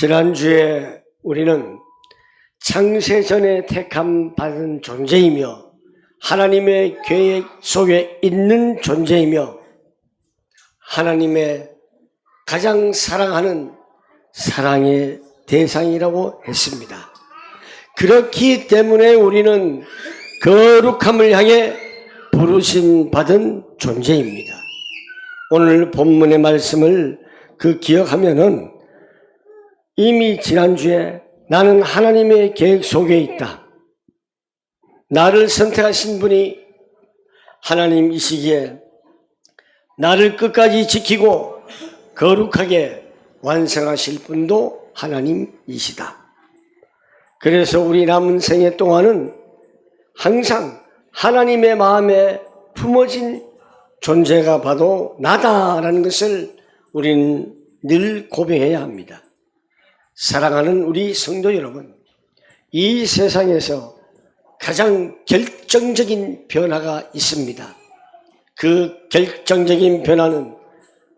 지난주에 우리는 창세전에 택함 받은 존재이며 하나님의 계획 속에 있는 존재이며 하나님의 가장 사랑하는 사랑의 대상이라고 했습니다. 그렇기 때문에 우리는 거룩함을 향해 부르심 받은 존재입니다. 오늘 본문의 말씀을 기억하면은 이미 지난주에 나는 하나님의 계획 속에 있다. 나를 선택하신 분이 하나님이시기에 나를 끝까지 지키고 거룩하게 완성하실 분도 하나님이시다. 그래서 우리 남은 생애 동안은 항상 하나님의 마음에 품어진 존재가 바로 나다라는 것을 우리는 늘 고백해야 합니다. 사랑하는 우리 성도 여러분, 이 세상에서 가장 결정적인 변화가 있습니다. 그 결정적인 변화는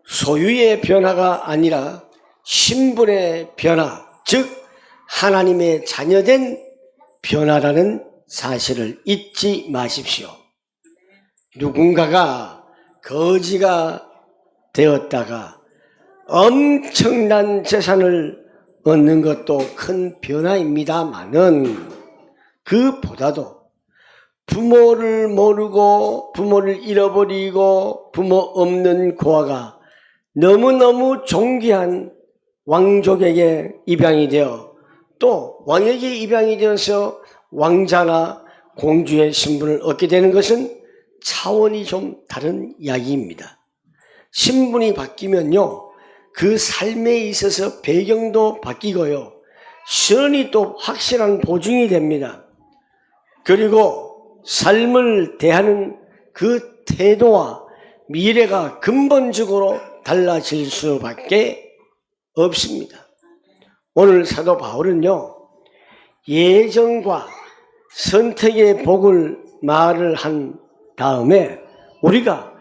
소유의 변화가 아니라 신분의 변화, 즉 하나님의 자녀된 변화라는 사실을 잊지 마십시오. 누군가가 거지가 되었다가 엄청난 재산을 얻는 것도 큰 변화입니다만은 그보다도 부모를 모르고 부모를 잃어버리고 부모 없는 고아가 너무너무 존귀한 왕족에게 입양이 되어 또 왕에게 입양이 되어서 왕자나 공주의 신분을 얻게 되는 것은 차원이 좀 다른 이야기입니다. 신분이 바뀌면요, 그 삶에 있어서 배경도 바뀌고요, 신원이 또 확실한 보증이 됩니다. 그리고 삶을 대하는 그 태도와 미래가 근본적으로 달라질 수밖에 없습니다. 오늘 사도 바울은요, 예정과 선택의 복을 말을 한 다음에 우리가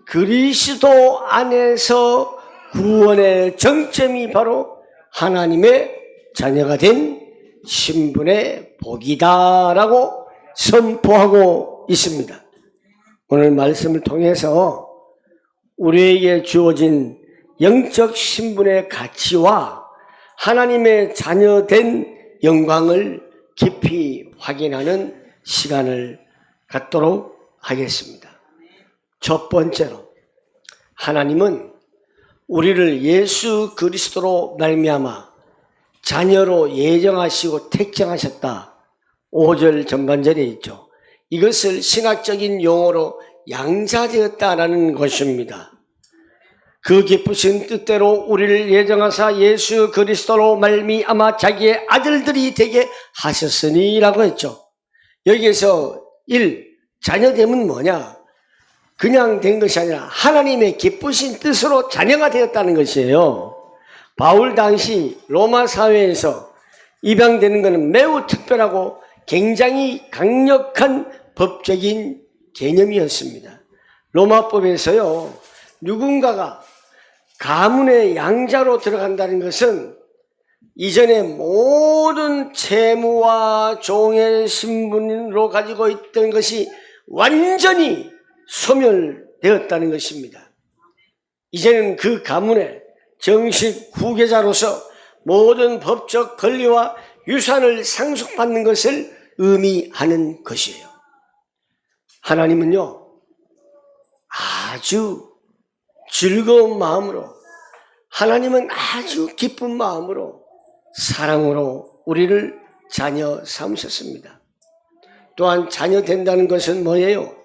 그리스도 안에서 구원의 정점이 바로 하나님의 자녀가 된 신분의 복이다라고 선포하고 있습니다. 오늘 말씀을 통해서 우리에게 주어진 영적 신분의 가치와 하나님의 자녀된 영광을 깊이 확인하는 시간을 갖도록 하겠습니다. 첫 번째로, 하나님은 우리를 예수 그리스도로 말미암아 자녀로 예정하시고 택정하셨다. 5절 전반절에 있죠. 이것을 신학적인 용어로 양자되었다라는 것입니다. 그 기쁘신 뜻대로 우리를 예정하사 예수 그리스도로 말미암아 자기의 아들들이 되게 하셨으니라고 했죠. 여기에서 1. 자녀됨은 뭐냐? 그냥 된 것이 아니라 하나님의 기쁘신 뜻으로 자녀가 되었다는 것이에요. 바울 당시 로마 사회에서 입양되는 것은 매우 특별하고 굉장히 강력한 법적인 개념이었습니다. 로마법에서요, 누군가가 가문의 양자로 들어간다는 것은 이전에 모든 채무와 종의 신분으로 가지고 있던 것이 완전히 소멸되었다는 것입니다. 이제는 그 가문의 정식 후계자로서 모든 법적 권리와 유산을 상속받는 것을 의미하는 것이에요. 하나님은요, 아주 즐거운 마음으로, 하나님은 아주 기쁜 마음으로 사랑으로 우리를 자녀 삼으셨습니다. 또한 자녀 된다는 것은 뭐예요?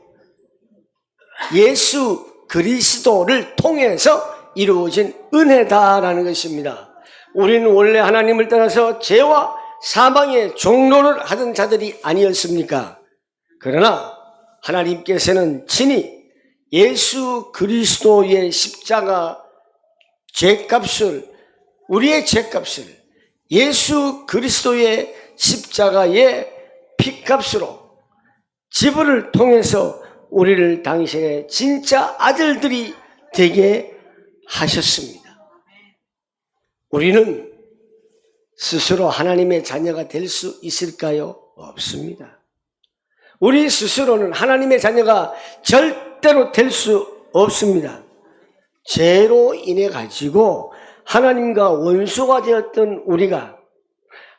예수 그리스도를 통해서 이루어진 은혜다라는 것입니다. 우리는 원래 하나님을 떠나서 죄와 사망의 종로를 하던 자들이 아니었습니까? 그러나 하나님께서는 친히 예수 그리스도의 십자가 죄값을, 우리의 죄값을 예수 그리스도의 십자가의 피값으로 지불을 통해서 우리를 당신의 진짜 아들들이 되게 하셨습니다. 우리는 스스로 하나님의 자녀가 될 수 있을까요? 없습니다. 우리 스스로는 하나님의 자녀가 절대로 될 수 없습니다. 죄로 인해 가지고 하나님과 원수가 되었던 우리가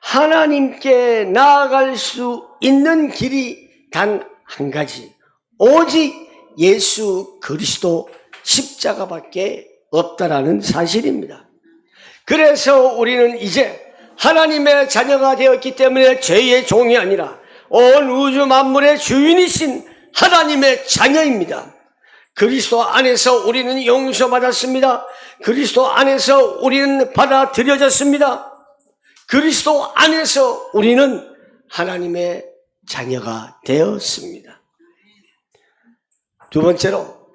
하나님께 나아갈 수 있는 길이 단 한 가지, 오직 예수 그리스도 십자가밖에 없다라는 사실입니다. 그래서 우리는 이제 하나님의 자녀가 되었기 때문에 죄의 종이 아니라 온 우주 만물의 주인이신 하나님의 자녀입니다. 그리스도 안에서 우리는 용서받았습니다. 그리스도 안에서 우리는 받아들여졌습니다. 그리스도 안에서 우리는 하나님의 자녀가 되었습니다. 두 번째로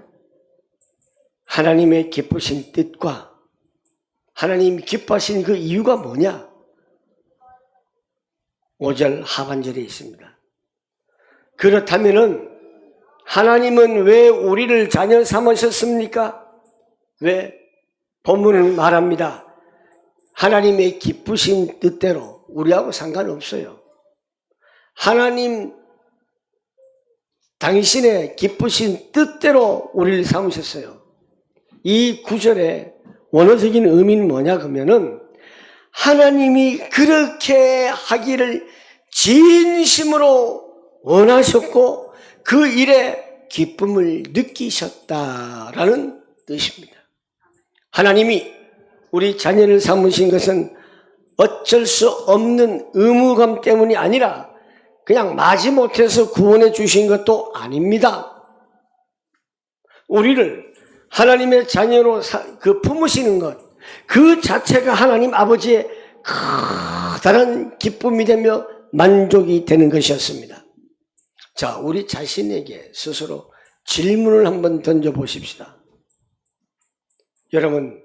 하나님의 기쁘신 뜻과 하나님 기뻐하신 그 이유가 뭐냐? 5절 하반절에 있습니다. 그렇다면은 하나님은 왜 우리를 자녀 삼으셨습니까? 왜? 본문은 말합니다. 하나님의 기쁘신 뜻대로 우리하고 상관없어요. 하나님 당신의 기쁘신 뜻대로 우리를 삼으셨어요. 이 구절의 원어적인 의미는 뭐냐 그러면은 하나님이 그렇게 하기를 진심으로 원하셨고 그 일에 기쁨을 느끼셨다라는 뜻입니다. 하나님이 우리 자녀를 삼으신 것은 어쩔 수 없는 의무감 때문이 아니라 그냥 마지못해서 구원해 주신 것도 아닙니다. 우리를 하나님의 자녀로 품으시는 것, 그 자체가 하나님 아버지의 커다란 기쁨이 되며 만족이 되는 것이었습니다. 자, 우리 자신에게 스스로 질문을 한번 던져보십시다. 여러분,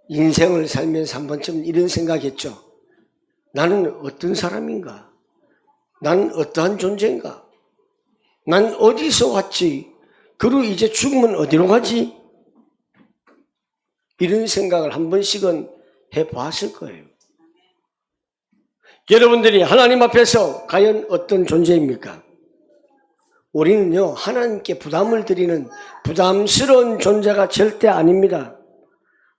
인생을 살면서 한 번쯤 이런 생각했죠. 나는 어떤 사람인가? 나는 어떠한 존재인가? 난 어디서 왔지? 그리고 이제 죽으면 어디로 가지? 이런 생각을 한 번씩은 해봤을 거예요. 여러분들이 하나님 앞에서 과연 어떤 존재입니까? 우리는요, 하나님께 부담을 드리는 부담스러운 존재가 절대 아닙니다.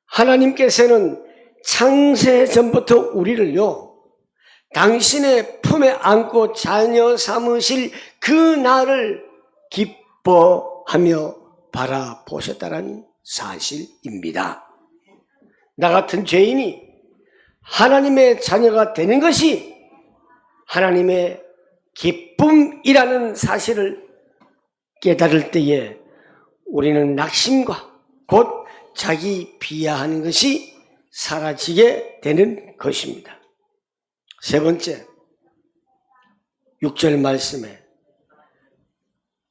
하나님께서는 창세 전부터 우리를요, 당신의 품에 안고 자녀 삼으실 그 날을 기뻐하며 바라보셨다는 사실입니다. 나 같은 죄인이 하나님의 자녀가 되는 것이 하나님의 기쁨이라는 사실을 깨달을 때에 우리는 낙심과 곧 자기 비하하는 것이 사라지게 되는 것입니다. 세 번째, 6절 말씀에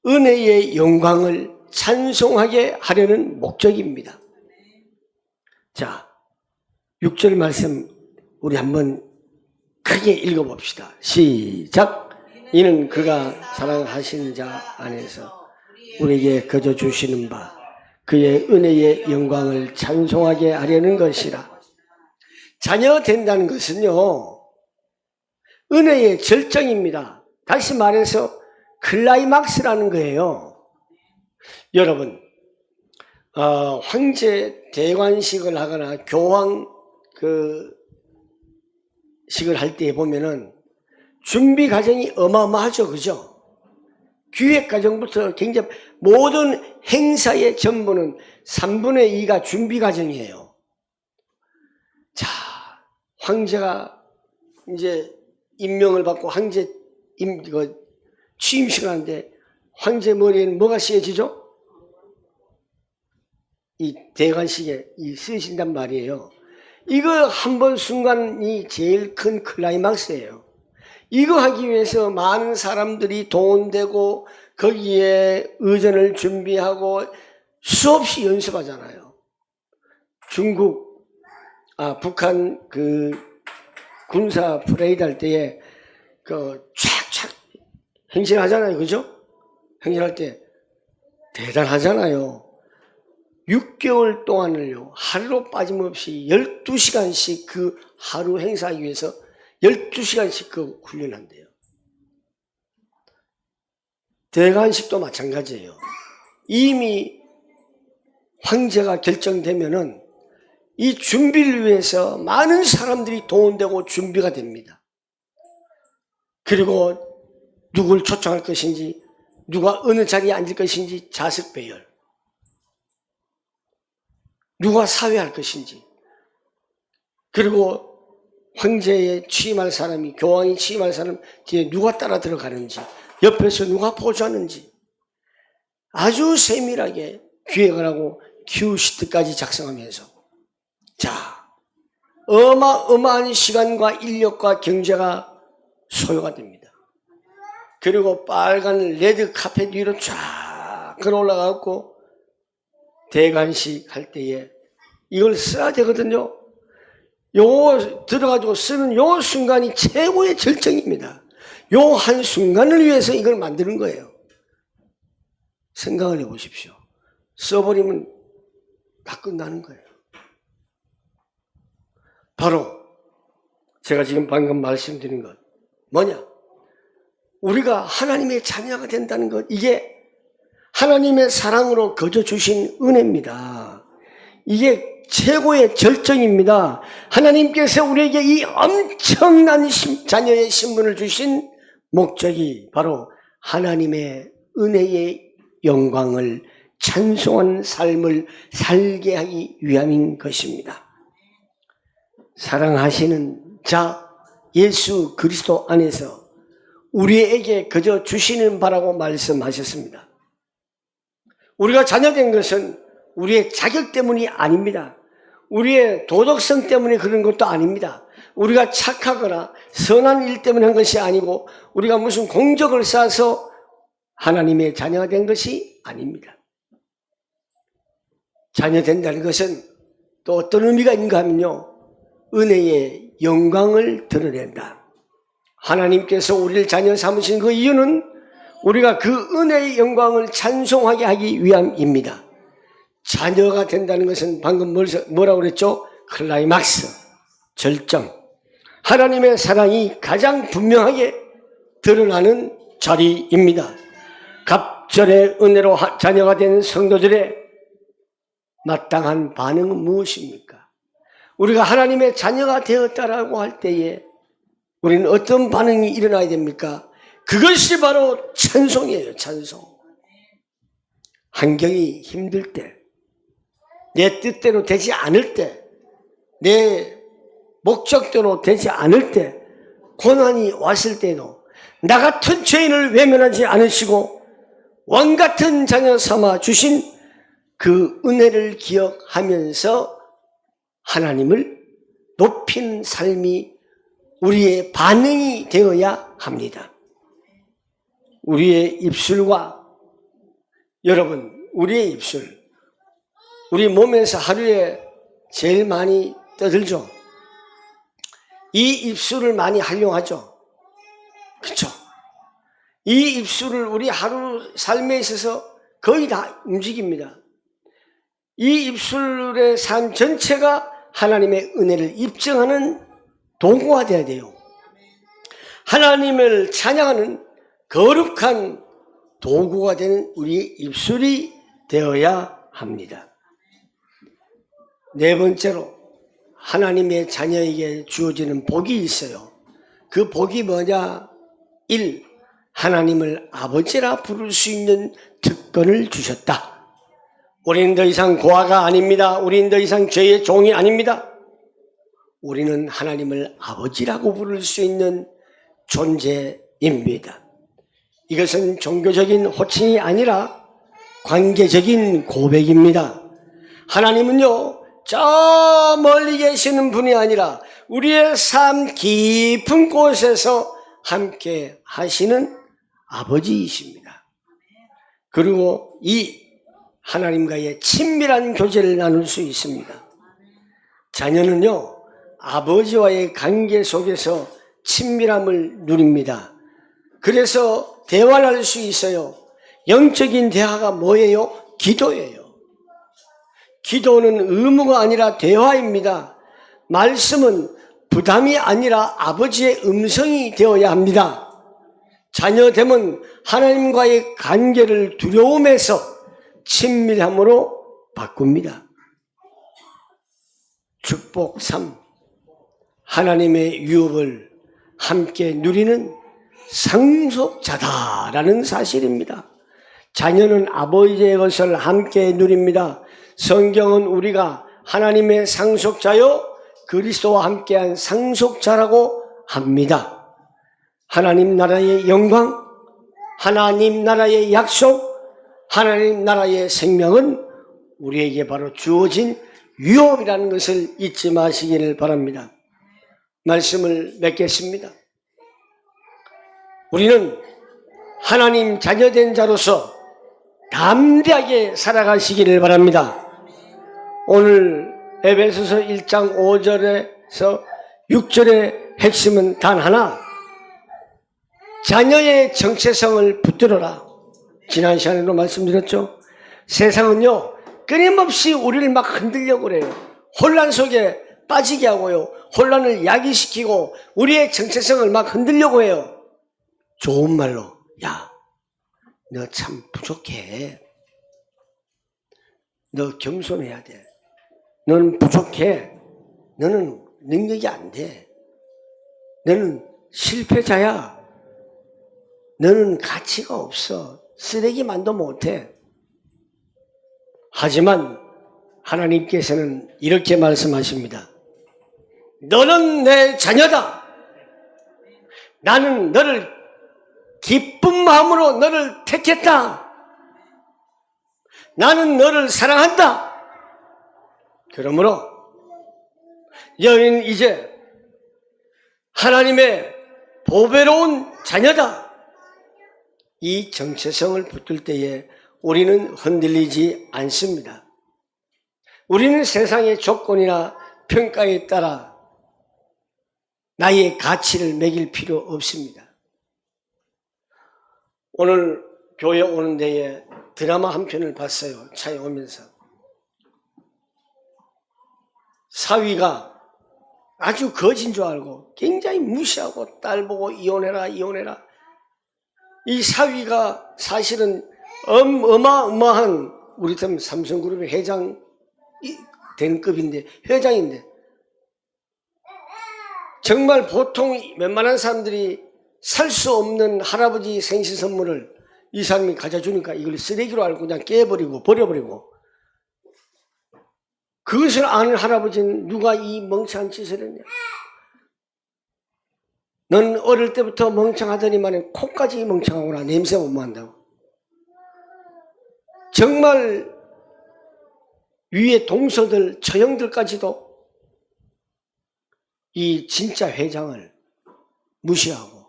은혜의 영광을 찬송하게 하려는 목적입니다. 자, 6절 말씀 우리 한번 크게 읽어봅시다. 시작! 이는 그가 사랑하신 자 안에서 우리에게 거저 주시는 바 그의 은혜의 영광을 찬송하게 하려는 것이라. 자녀 된다는 것은요, 은혜의 절정입니다. 다시 말해서 클라이막스라는 거예요. 여러분, 황제 대관식을 하거나 교황 식을 할 때 보면은 준비 과정이 어마어마하죠. 그죠? 기획 과정부터 굉장히 모든 행사의 전부는 3분의 2가 준비 과정이에요. 자, 황제가 이제 임명을 받고 황제 취임식을 하는데 황제 머리에는 뭐가 씌어지죠? 이 대관식에 쓰신단 말이에요. 이거 한 번 순간이 제일 큰 클라이막스예요. 이거 하기 위해서 많은 사람들이 동원되고 거기에 의전을 준비하고 수없이 연습하잖아요. 북한 군사 프레이드 할 때에 촥촥 행진하잖아요. 그죠? 행진할 때 대단하잖아요. 6개월 동안을요, 하루로 빠짐없이 12시간씩 그 하루 행사하기 위해서 12시간씩 그 훈련한대요. 대관식도 마찬가지예요. 이미 황제가 결정되면은 이 준비를 위해서 많은 사람들이 동원되고 준비가 됩니다. 그리고 누굴 초청할 것인지, 누가 어느 자리에 앉을 것인지 자석 배열, 누가 사회할 것인지, 그리고 황제에 취임할 사람이, 교황이 취임할 사람 뒤에 누가 따라 들어가는지, 옆에서 누가 보조하는지 아주 세밀하게 기획을 하고 큐시트까지 작성하면서, 자, 어마어마한 시간과 인력과 경제가 소요가 됩니다. 그리고 빨간 레드 카펫 위로 쫙 걸어 올라가고 대관식 할 때에 이걸 써야 되거든요. 요 들어가지고 쓰는 요 순간이 최고의 절정입니다. 요 한 순간을 위해서 이걸 만드는 거예요. 생각을 해보십시오. 써버리면 다 끝나는 거예요. 바로 제가 지금 방금 말씀드린 것 뭐냐? 우리가 하나님의 자녀가 된다는 것, 이게 하나님의 사랑으로 거저 주신 은혜입니다. 이게 최고의 절정입니다. 하나님께서 우리에게 이 엄청난 자녀의 신분을 주신 목적이 바로 하나님의 은혜의 영광을 찬송한 삶을 살게 하기 위함인 것입니다. 사랑하시는 자 예수 그리스도 안에서 우리에게 그저 주시는 바라고 말씀하셨습니다. 우리가 자녀된 것은 우리의 자격 때문이 아닙니다. 우리의 도덕성 때문에 그런 것도 아닙니다. 우리가 착하거나 선한 일 때문에 한 것이 아니고 우리가 무슨 공적을 쌓아서 하나님의 자녀가 된 것이 아닙니다. 자녀 된다는 것은 또 어떤 의미가 있는가 하면요, 은혜의 영광을 드러낸다. 하나님께서 우리를 자녀 삼으신 그 이유는 우리가 그 은혜의 영광을 찬송하게 하기 위함입니다. 자녀가 된다는 것은 방금 뭐라고 그랬죠? 클라이막스, 절정. 하나님의 사랑이 가장 분명하게 드러나는 자리입니다. 갑절의 은혜로 자녀가 된 성도들의 마땅한 반응은 무엇입니까? 우리가 하나님의 자녀가 되었다라고 할 때에 우리는 어떤 반응이 일어나야 됩니까? 그것이 바로 찬송이에요. 찬송. 환경이 힘들 때, 내 뜻대로 되지 않을 때, 내 목적대로 되지 않을 때, 고난이 왔을 때도 나 같은 죄인을 외면하지 않으시고 왕 같은 자녀 삼아 주신 그 은혜를 기억하면서 하나님을 높이는 삶이 우리의 반응이 되어야 합니다. 우리의 입술과, 여러분, 우리의 입술, 우리 몸에서 하루에 제일 많이 떠들죠. 이 입술을 많이 활용하죠. 그렇죠? 이 입술을 우리 하루 삶에 있어서 거의 다 움직입니다. 이 입술의 삶 전체가 하나님의 은혜를 입증하는 도구가 되어야 돼요. 하나님을 찬양하는 거룩한 도구가 되는 우리의 입술이 되어야 합니다. 네 번째로 하나님의 자녀에게 주어지는 복이 있어요. 그 복이 뭐냐? 1. 하나님을 아버지라 부를 수 있는 특권을 주셨다. 우리는 더 이상 고아가 아닙니다. 우리는 더 이상 죄의 종이 아닙니다. 우리는 하나님을 아버지라고 부를 수 있는 존재입니다. 이것은 종교적인 호칭이 아니라 관계적인 고백입니다. 하나님은요, 저 멀리 계시는 분이 아니라 우리의 삶 깊은 곳에서 함께 하시는 아버지이십니다. 그리고 이 하나님과의 친밀한 교제를 나눌 수 있습니다. 자녀는요, 아버지와의 관계 속에서 친밀함을 누립니다. 그래서 대화를 할 수 있어요. 영적인 대화가 뭐예요? 기도예요. 기도는 의무가 아니라 대화입니다. 말씀은 부담이 아니라 아버지의 음성이 되어야 합니다. 자녀됨은 하나님과의 관계를 두려움에서 친밀함으로 바꿉니다. 축복 3. 하나님의 유업을 함께 누리는 상속자다라는 사실입니다. 자녀는 아버지의 것을 함께 누립니다. 성경은 우리가 하나님의 상속자요 그리스도와 함께한 상속자라고 합니다. 하나님 나라의 영광, 하나님 나라의 약속, 하나님 나라의 생명은 우리에게 바로 주어진 유업이라는 것을 잊지 마시기를 바랍니다. 말씀을 맺겠습니다. 우리는 하나님 자녀된 자로서 담대하게 살아가시기를 바랍니다. 오늘 에베소서 1장 5절에서 6절의 핵심은 단 하나, 자녀의 정체성을 붙들어라. 지난 시간에도 말씀드렸죠. 세상은요 끊임없이 우리를 막 흔들려고 그래요. 혼란 속에 빠지게 하고요, 혼란을 야기시키고 우리의 정체성을 막 흔들려고 해요. 좋은 말로, 야, 너 참 부족해. 너 겸손해야 돼. 너는 부족해. 너는 능력이 안 돼. 너는 실패자야. 너는 가치가 없어. 쓰레기만도 못해. 하지만 하나님께서는 이렇게 말씀하십니다. 너는 내 자녀다. 나는 너를 기쁜 마음으로 너를 택했다. 나는 너를 사랑한다. 그러므로 너희는 이제 하나님의 보배로운 자녀다. 이 정체성을 붙들 때에 우리는 흔들리지 않습니다. 우리는 세상의 조건이나 평가에 따라 나의 가치를 매길 필요 없습니다. 오늘 교회 오는 데에 드라마 한 편을 봤어요. 차에 오면서. 사위가 아주 거진 줄 알고 굉장히 무시하고 딸 보고 이혼해라 이혼해라. 이 사위가 사실은 어마어마한 우리 팀 삼성그룹의 회장 된 급인데, 회장인데 정말 보통 웬만한 사람들이 살 수 없는 할아버지 생신 선물을 이 사람이 가져주니까 이걸 쓰레기로 알고 그냥 깨버리고 버려버리고, 그것을 아는 할아버지는 누가 이 멍청한 짓을 했냐. 넌 어릴 때부터 멍청하더니만 코까지 멍청하구나. 냄새 못 맡는다고. 정말 위에 동서들 처형들까지도 이 진짜 회장을 무시하고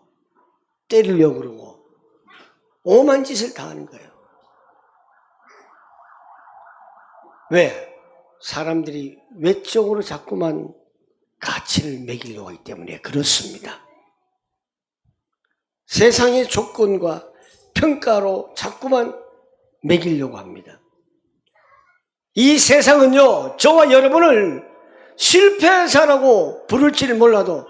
때리려고 그러고 오만 짓을 다 하는 거예요. 왜? 사람들이 외적으로 자꾸만 가치를 매기려고 하기 때문에 그렇습니다. 세상의 조건과 평가로 자꾸만 매기려고 합니다. 이 세상은요, 저와 여러분을 실패자라고 부를지를 몰라도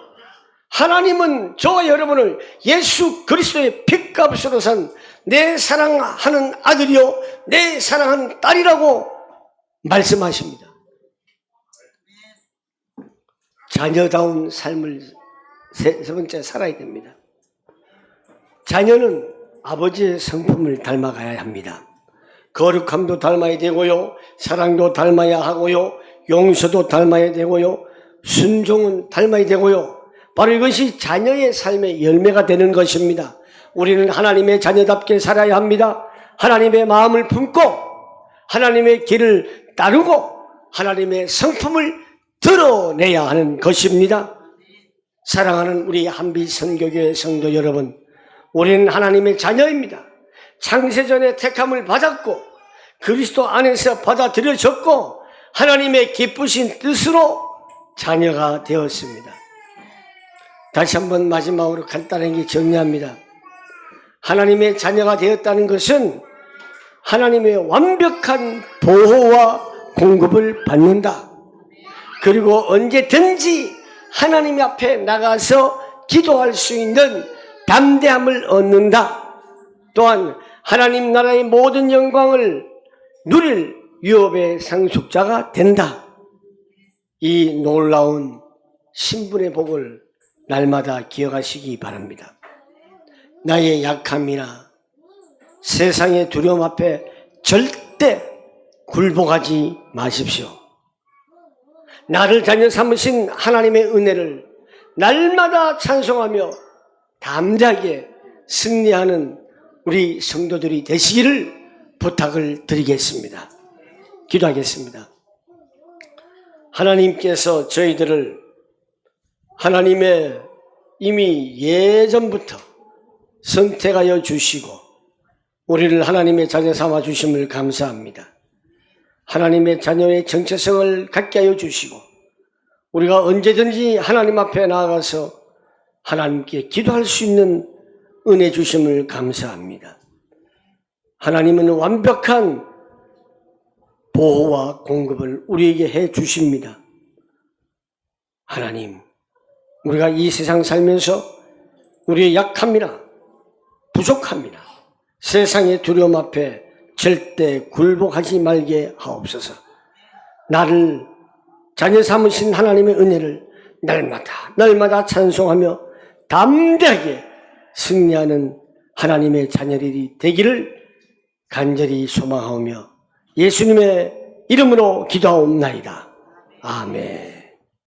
하나님은 저와 여러분을 예수 그리스도의 핏값으로 산 내 사랑하는 아들이요 내 사랑하는 딸이라고 말씀하십니다. 자녀다운 삶을 세 번째 살아야 됩니다. 자녀는 아버지의 성품을 닮아가야 합니다. 거룩함도 닮아야 되고요, 사랑도 닮아야 하고요, 용서도 닮아야 되고요, 순종은 닮아야 되고요. 바로 이것이 자녀의 삶의 열매가 되는 것입니다. 우리는 하나님의 자녀답게 살아야 합니다. 하나님의 마음을 품고 하나님의 길을 따르고 하나님의 성품을 드러내야 하는 것입니다. 사랑하는 우리 한빛 선교교회 성도 여러분, 우리는 하나님의 자녀입니다. 창세전에 택함을 받았고 그리스도 안에서 받아들여졌고 하나님의 기쁘신 뜻으로 자녀가 되었습니다. 다시 한번 마지막으로 간단하게 정리합니다. 하나님의 자녀가 되었다는 것은 하나님의 완벽한 보호와 공급을 받는다. 그리고 언제든지 하나님 앞에 나가서 기도할 수 있는 담대함을 얻는다. 또한 하나님 나라의 모든 영광을 누릴 유업의 상속자가 된다. 이 놀라운 신분의 복을 날마다 기억하시기 바랍니다. 나의 약함이나 세상의 두려움 앞에 절대 굴복하지 마십시오. 나를 자녀 삼으신 하나님의 은혜를 날마다 찬송하며 담대하게 승리하는 우리 성도들이 되시기를 부탁을 드리겠습니다. 기도하겠습니다. 하나님께서 저희들을 하나님의 이미 예전부터 선택하여 주시고 우리를 하나님의 자녀 삼아 주심을 감사합니다. 하나님의 자녀의 정체성을 갖게 하여 주시고 우리가 언제든지 하나님 앞에 나아가서 하나님께 기도할 수 있는 은혜 주심을 감사합니다. 하나님은 완벽한 보호와 공급을 우리에게 해 주십니다. 하나님, 우리가 이 세상 살면서 우리의 약함이나 부족함이나 세상의 두려움 앞에 절대 굴복하지 말게 하옵소서. 나를 자녀 삼으신 하나님의 은혜를 날마다 찬송하며 담대하게 승리하는 하나님의 자녀들이 되기를 간절히 소망하오며 예수님의 이름으로 기도하옵나이다. 아멘.